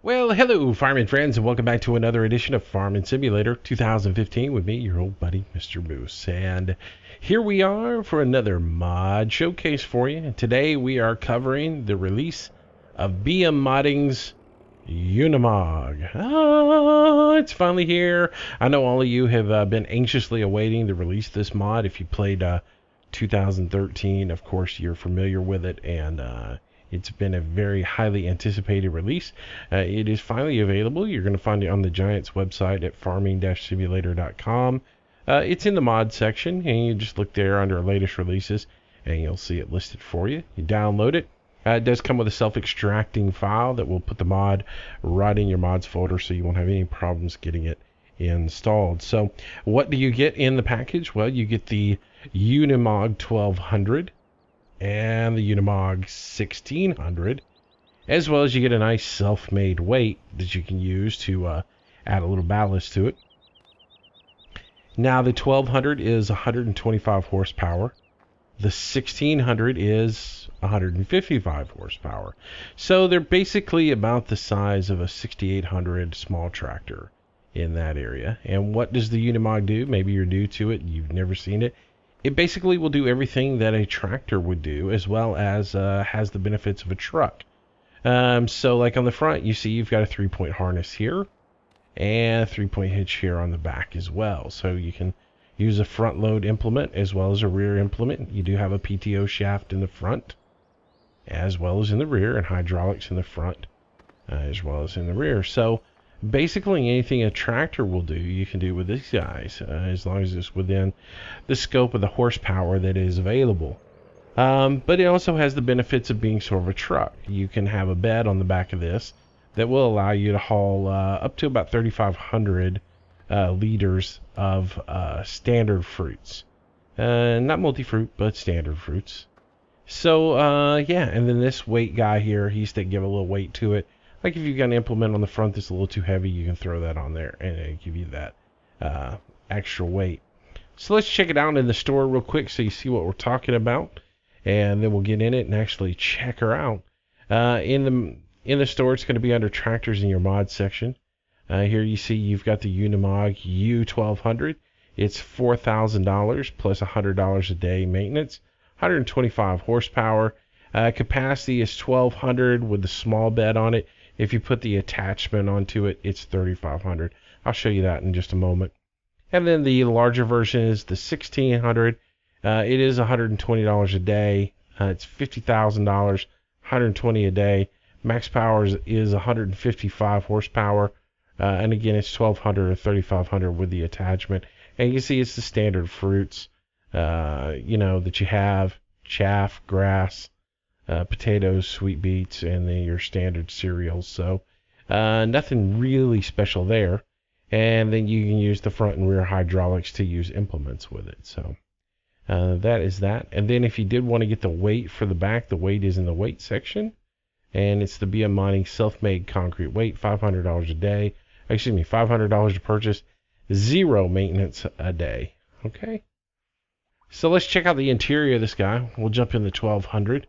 Well, hello, farming friends, and welcome back to another edition of Farming Simulator 2015 with me, your old buddy, Mr. Moose. And here we are for another mod showcase for you. And today we are covering the release of BM Modding's Unimog. Oh, it's finally here. I know all of you have been anxiously awaiting the release of this mod. If you played 2013, of course, you're familiar with it, and it's been a very highly anticipated release. It is finally available. You're going to find it on the Giants website at farming-simulator.com. It's in the mod section, and you just look there under latest releases, and you'll see it listed for you. You download it. It does come with a self-extracting file that will put the mod right in your mods folder, so you won't have any problems getting it installed. So what do you get in the package? Well, you get the Unimog 1200 and the Unimog 1600, as well as you get a nice self-made weight that you can use to add a little ballast to it. Now the 1200 is 125 horsepower. The 1600 is 155 horsepower. So they're basically about the size of a 6800 small tractor in that area. And what does the Unimog do? Maybe you're new to it, you've never seen it. It basically will do everything that a tractor would do, as well as has the benefits of a truck. So like on the front, you see you've got a 3-point harness here and a 3-point hitch here on the back as well. So you can use a front load implement as well as a rear implement. You do have a PTO shaft in the front as well as in the rear, and hydraulics in the front as well as in the rear. So basically anything a tractor will do, you can do with these guys, as long as it's within the scope of the horsepower that is available. But it also has the benefits of being sort of a truck. You can have a bed on the back of this that will allow you to haul up to about 3,500 liters of standard fruits. Not multi-fruit, but standard fruits. So, yeah, and then this weight guy here, he's to give a little weight to it. Like if you've got an implement on the front that's a little too heavy, you can throw that on there and it'll give you that extra weight. So let's check it out in the store real quick so you see what we're talking about. And then we'll get in it and actually check her out. In the store, it's going to be under tractors in your mod section. Here you see you've got the Unimog U1200. It's $4,000 plus $100 a day maintenance. 125 horsepower. Capacity is 1,200 with the small bed on it. If you put the attachment onto it, it's 3,500. I'll show you that in just a moment. And then the larger version is the 1,600. It is $120 a day. It's $50,000, 120 a day. Max power is 155 horsepower. And again, it's 1,200 or 3,500 with the attachment. And you can see it's the standard fruits, that you have: chaff, grass, potatoes, sweet beets, and then your standard cereals. So nothing really special there. And then you can use the front and rear hydraulics to use implements with it. So that is that. And then if you did want to get the weight for the back, the weight is in the weight section. And it's the BM Mining self-made concrete weight, $500 a day. Excuse me, $500 to purchase, 0 maintenance a day. Okay. So let's check out the interior of this guy. We'll jump in the 1200.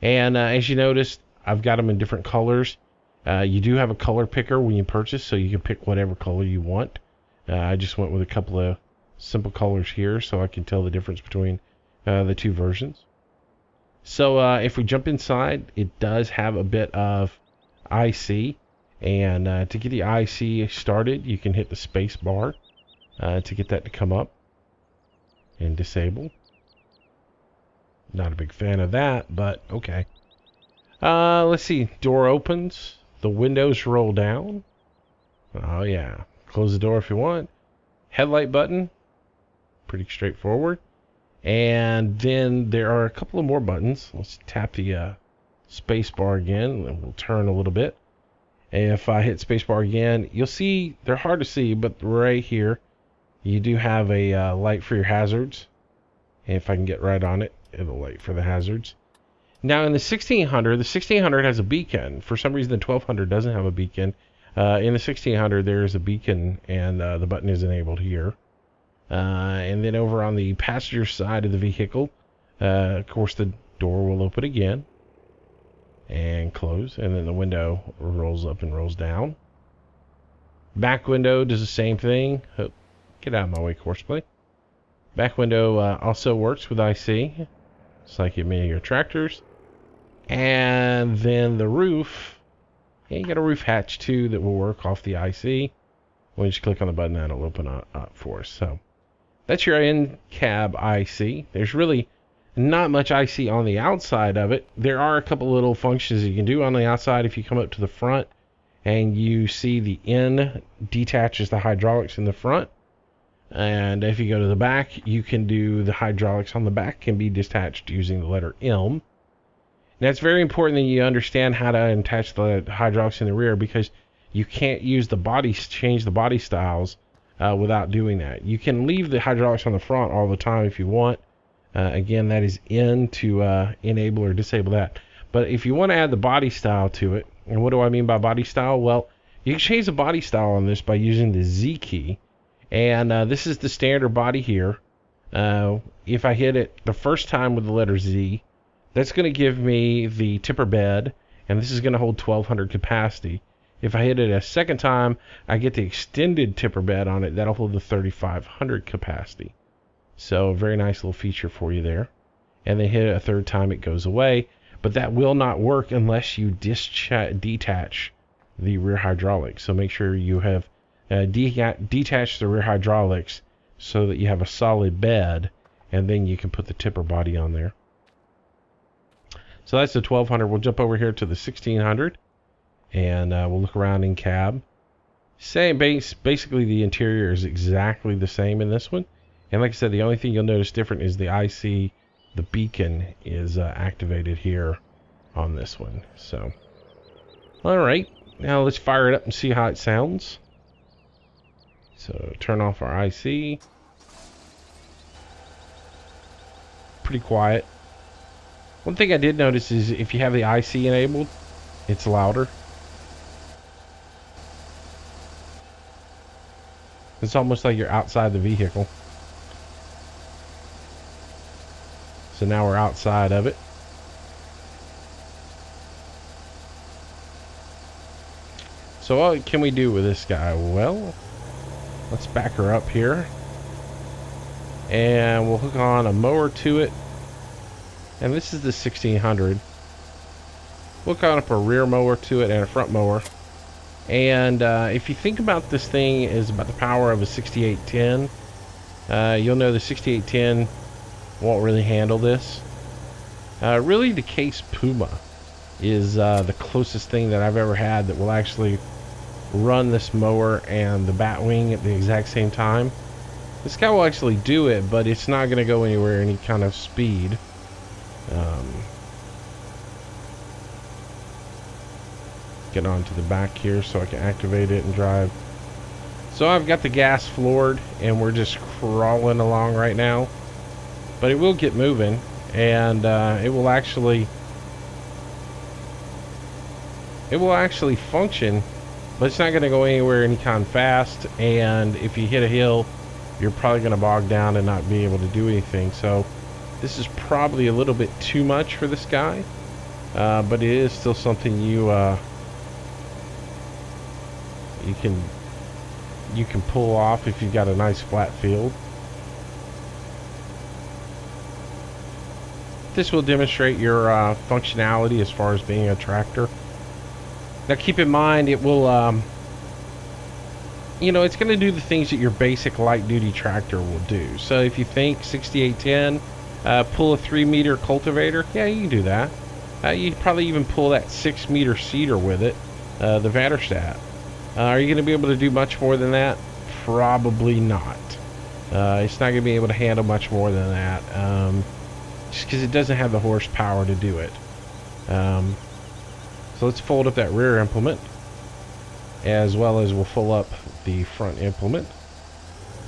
And as you notice, I've got them in different colors. You do have a color picker when you purchase, so you can pick whatever color you want. I just went with a couple of simple colors here so I can tell the difference between the two versions. So if we jump inside, it does have a bit of IC. And to get the IC started, you can hit the space bar to get that to come up and disable. Not a big fan of that, but okay. Let's see. Door opens. The windows roll down. Oh yeah. Close the door if you want. Headlight button. Pretty straightforward. And then there are a couple of more buttons. Let's tap the space bar again, and we'll turn a little bit. And if I hit space bar again, you'll see they're hard to see, but right here you do have a light for your hazards. And if I can get right on it, it'll light for the hazards. Now in the 1600, the 1600 has a beacon. For some reason the 1200 doesn't have a beacon. In the 1600 there is a beacon, and the button is enabled here. And then over on the passenger side of the vehicle, of course the door will open again. and close, and then the window rolls up and rolls down. Back window does the same thing. Oh, get out of my way, Courseplay. Back window also works with IC, just like in many of your tractors. And then the roof, yeah, you got a roof hatch too that will work off the IC. When you just click on the button, that'll open up for us. So that's your in-cab IC. There's really not much IC on the outside of it. There are a couple little functions you can do on the outside. If you come up to the front and you see the N detaches the hydraulics in the front, and if you go to the back, you can do the hydraulics on the back can be detached using the letter M. Now it's very important that you understand how to attach the hydraulics in the rear, because you can't use the body, change the body styles without doing that. You can leave the hydraulics on the front all the time if you want. Again, that is N to enable or disable that. But if you want to add the body style to it, and what do I mean by body style? Well, you can change the body style on this by using the Z key. And this is the standard body here. If I hit it the first time with the letter Z, that's going to give me the tipper bed, and this is going to hold 1200 capacity. If I hit it a second time, I get the extended tipper bed on it. That'll hold the 3500 capacity. So a very nice little feature for you there. And then hit it a third time, it goes away. But that will not work unless you detach the rear hydraulics. So make sure you have detached the rear hydraulics so that you have a solid bed, and then you can put the tipper body on there. So that's the 1200. We'll jump over here to the 1600, and we'll look around in cab. Same base. Basically, the interior is exactly the same in this one. And like I said, the only thing you'll notice different is the IC, the beacon is activated here on this one. So, all right, now let's fire it up and see how it sounds. So turn off our IC. Pretty quiet. One thing I did notice is if you have the IC enabled, it's louder. It's almost like you're outside the vehicle. So now we're outside of it. So what can we do with this guy? Well, let's back her up here. And we'll hook on a mower to it. And this is the 1600. We'll hook on up a rear mower to it and a front mower. And if you think about this thing is about the power of a 6810, you'll know the 6810 won't really handle this. Really, the Case Puma is the closest thing that I've ever had that will actually run this mower and the Batwing at the exact same time. This guy will actually do it, but it's not going to go anywhere any kind of speed. Get onto the back here so I can activate it and drive. So I've got the gas floored and we're just crawling along right now, but it will get moving, and it will actually function, but it's not going to go anywhere any kind of fast. And if you hit a hill, you're probably going to bog down and not be able to do anything. So this is probably a little bit too much for this guy, but it is still something you can pull off if you've got a nice flat field. This will demonstrate your functionality as far as being a tractor. Now keep in mind, it will it's going to do the things that your basic light duty tractor will do. So if you think 6810, pull a 3-meter cultivator, yeah, you can do that. You'd probably even pull that 6-meter seeder with it, the Vanderstat. Are you going to be able to do much more than that? Probably not. It's not going to be able to handle much more than that, just because it doesn't have the horsepower to do it. So let's fold up that rear implement, as well as we'll pull up the front implement,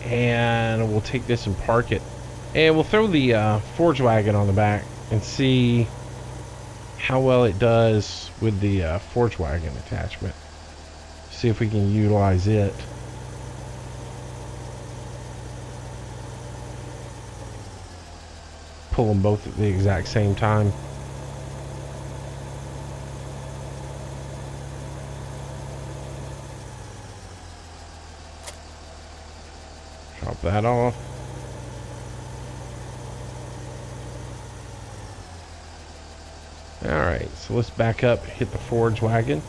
and we'll take this and park it, and we'll throw the forge wagon on the back and see how well it does with the forge wagon attachment. See if we can utilize it. Pull them both at the exact same time. Drop that off. Alright, so let's back up, hit the forge wagon.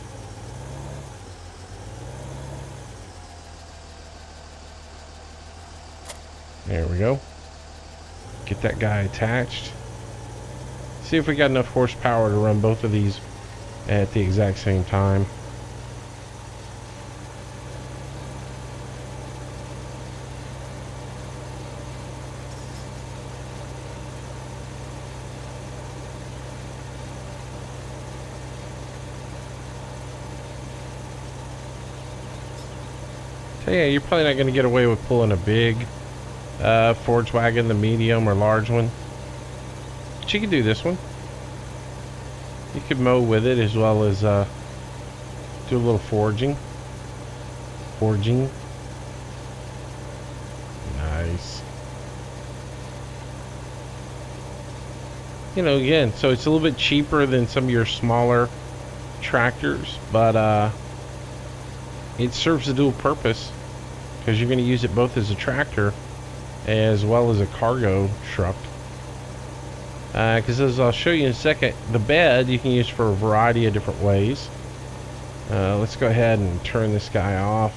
There we go. Get that guy attached. See if we got enough horsepower to run both of these at the exact same time. So yeah, you're probably not going to get away with pulling a big forge wagon, the medium or large one. But you can do this one. You could mow with it as well as do a little forging. Nice. You know, again, so it's a little bit cheaper than some of your smaller tractors, but it serves a dual purpose because you're going to use it both as a tractor as well as a cargo truck. Because as I'll show you in a second, the bed you can use for a variety of different ways. Let's go ahead and turn this guy off,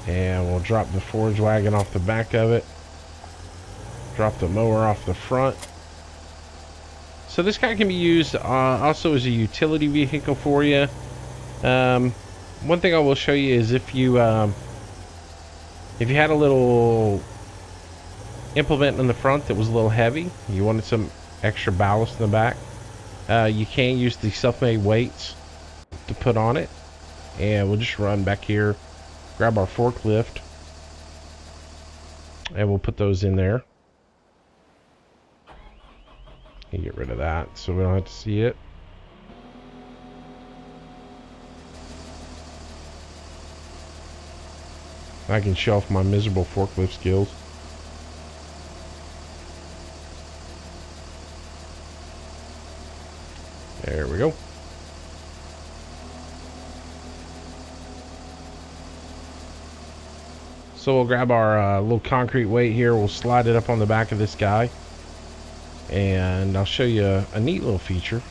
and we'll drop the forge wagon off the back of it, drop the mower off the front. So this guy can be used also as a utility vehicle for you. One thing I will show you is if you had a little implement in the front that was a little heavy, you wanted some extra ballast in the back, you can use the self-made weights to put on it. And we'll just run back here, grab our forklift, and we'll put those in there. And get rid of that so we don't have to see it. I can show off my miserable forklift skills. There we go. So we'll grab our little concrete weight here. We'll slide it up on the back of this guy. And I'll show you a neat little feature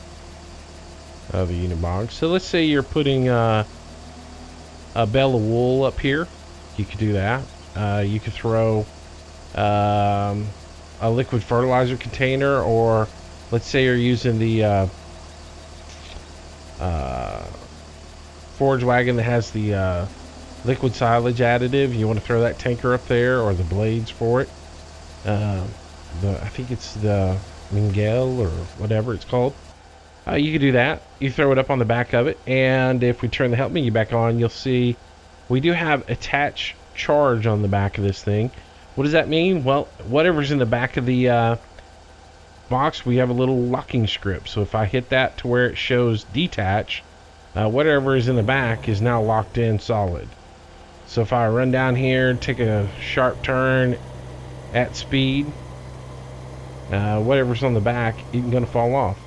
of the Unimog. So let's say you're putting a bale of wool up here. You could do that. You could throw a liquid fertilizer container, or let's say you're using the forge wagon that has the liquid silage additive. You want to throw that tanker up there, or the blades for it. I think it's the Mingel or whatever it's called. You could do that. You throw it up on the back of it, and if we turn the help menu back on, you'll see we do have attach charge on the back of this thing. What does that mean? Well, whatever's in the back of the box, we have a little locking script. So if I hit that to where it shows detach, whatever is in the back is now locked in solid. So if I run down here, take a sharp turn at speed, whatever's on the back isn't going to fall off.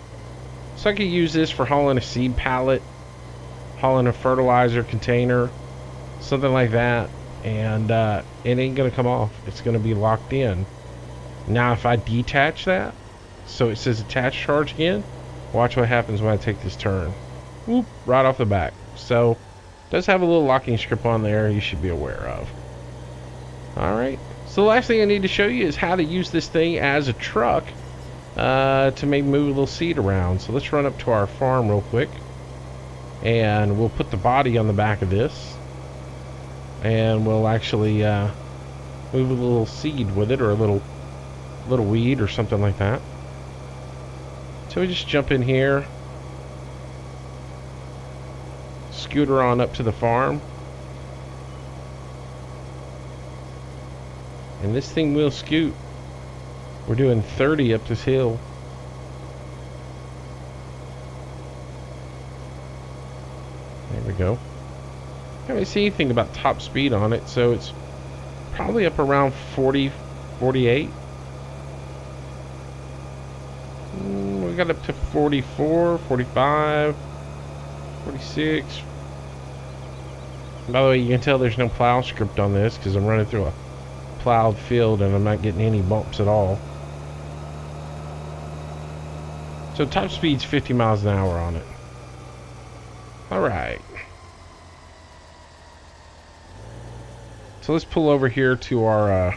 So I could use this for hauling a seed pallet, hauling a fertilizer container, something like that, and it ain't going to come off. It's going to be locked in. Now if I detach that, so it says attach charge again, watch what happens when I take this turn. Whoop, right off the back. So it does have a little locking script on there you should be aware of. Alright, so the last thing I need to show you is how to use this thing as a truck to maybe move a little seed around. So let's run up to our farm real quick, and we'll put the body on the back of this, and we'll actually move a little seed with it, or a little weed or something like that. So we just jump in here, scooter on up to the farm, and this thing will scoot. We're doing 30 up this hill. There we go. Can't really see anything about top speed on it, so it's probably up around 40, 48. We got up to 44, 45, 46. By the way, you can tell there's no plow script on this because I'm running through a plowed field and I'm not getting any bumps at all. So top speed's 50 miles an hour on it. Alright. So let's pull over here to our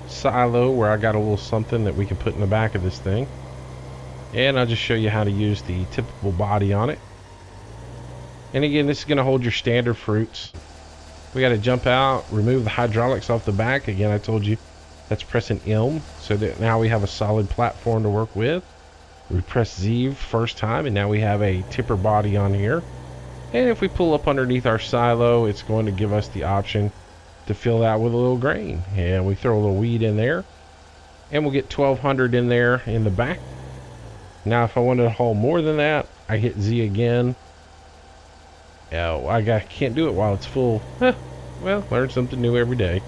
silo where I got a little something that we can put in the back of this thing. And I'll just show you how to use the typical body on it. And again, this is going to hold your standard fruits. We got to jump out, remove the hydraulics off the back. Again, I told you that's pressing M, so that now we have a solid platform to work with. We press Z first time, and now we have a tipper body on here. And if we pull up underneath our silo, it's going to give us the option to fill that with a little grain. And we throw a little wheat in there, and we'll get 1200 in there in the back. Now, if I wanted to haul more than that, I hit Z again. Oh, I can't do it while it's full. Well, learn something new every day.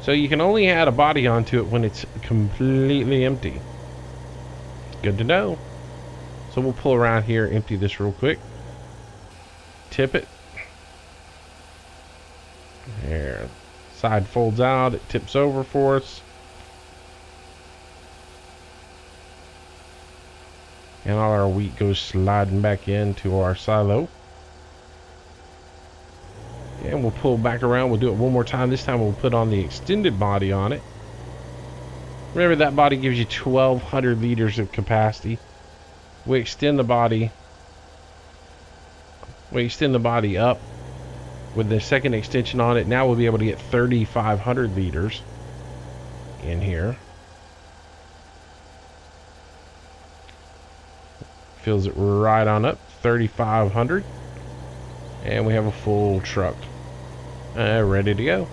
So you can only add a body onto it when it's completely empty. Good to know. So we'll pull around here, empty this real quick. Tip it. There. Side folds out, it tips over for us. And all our wheat goes sliding back into our silo. And we'll pull back around. We'll do it one more time. This time we'll put on the extended body on it. Remember, that body gives you 1200 liters of capacity. We extend the body. We extend the body up with the second extension on it. Now we'll be able to get 3500 liters in here. Fills it right on up, 3500, and we have a full truck ready to go.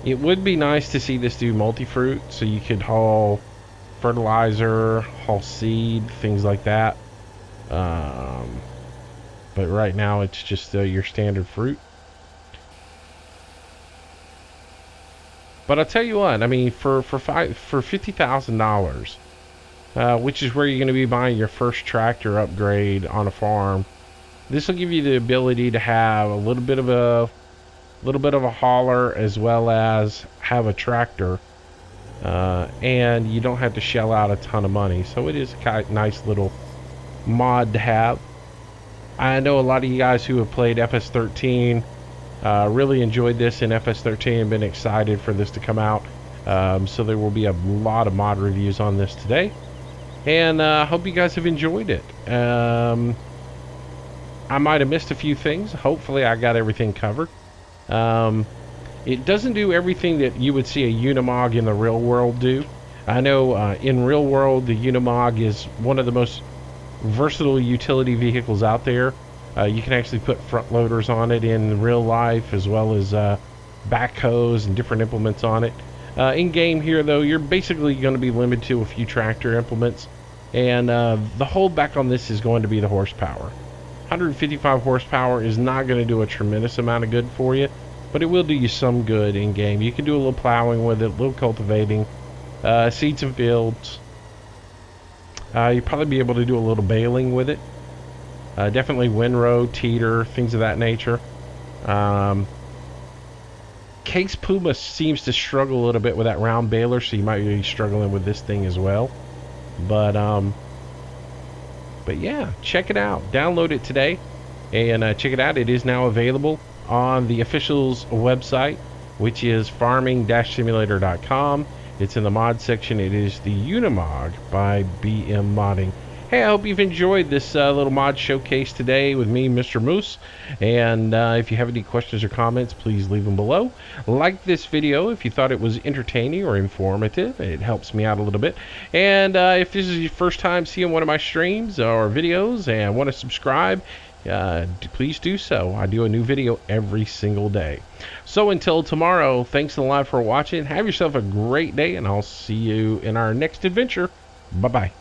It would be nice to see this do multi-fruit, so you could haul fertilizer, haul seed, things like that. But right now it's just your standard fruit. But I'll tell you what, I mean, for $50,000. Which is where you're going to be buying your first tractor upgrade on a farm. This will give you the ability to have a little bit of a hauler as well as have a tractor, and you don't have to shell out a ton of money. So it is a nice little mod to have. I know a lot of you guys who have played FS13 really enjoyed this in FS13 and been excited for this to come out. So there will be a lot of mod reviews on this today. And I hope you guys have enjoyed it. I might have missed a few things. Hopefully I got everything covered. It doesn't do everything that you would see a Unimog in the real world do. I know in real world the Unimog is one of the most versatile utility vehicles out there. You can actually put front loaders on it in real life, as well as backhoes and different implements on it. In game here, though, you're basically going to be limited to a few tractor implements, and the holdback on this is going to be the horsepower. 155 horsepower is not going to do a tremendous amount of good for you, but it will do you some good in game. You can do a little plowing with it, a little cultivating, seeds and fields. You'll probably be able to do a little baling with it. Definitely windrow, teeter, things of that nature. Case Puma seems to struggle a little bit with that round baler, so you might be struggling with this thing as well. But yeah, check it out. Download it today and check it out. It is now available on the official's website, which is farming-simulator.com. It's in the mod section. It is the Unimog by BM Modding. Hey, I hope you've enjoyed this little mod showcase today with me, Mistermoose. And if you have any questions or comments, please leave them below. Like this video if you thought it was entertaining or informative. It helps me out a little bit. And if this is your first time seeing one of my streams or videos and want to subscribe, please do so. I do a new video every single day. So until tomorrow, thanks a lot for watching. Have yourself a great day, and I'll see you in our next adventure. Bye-bye.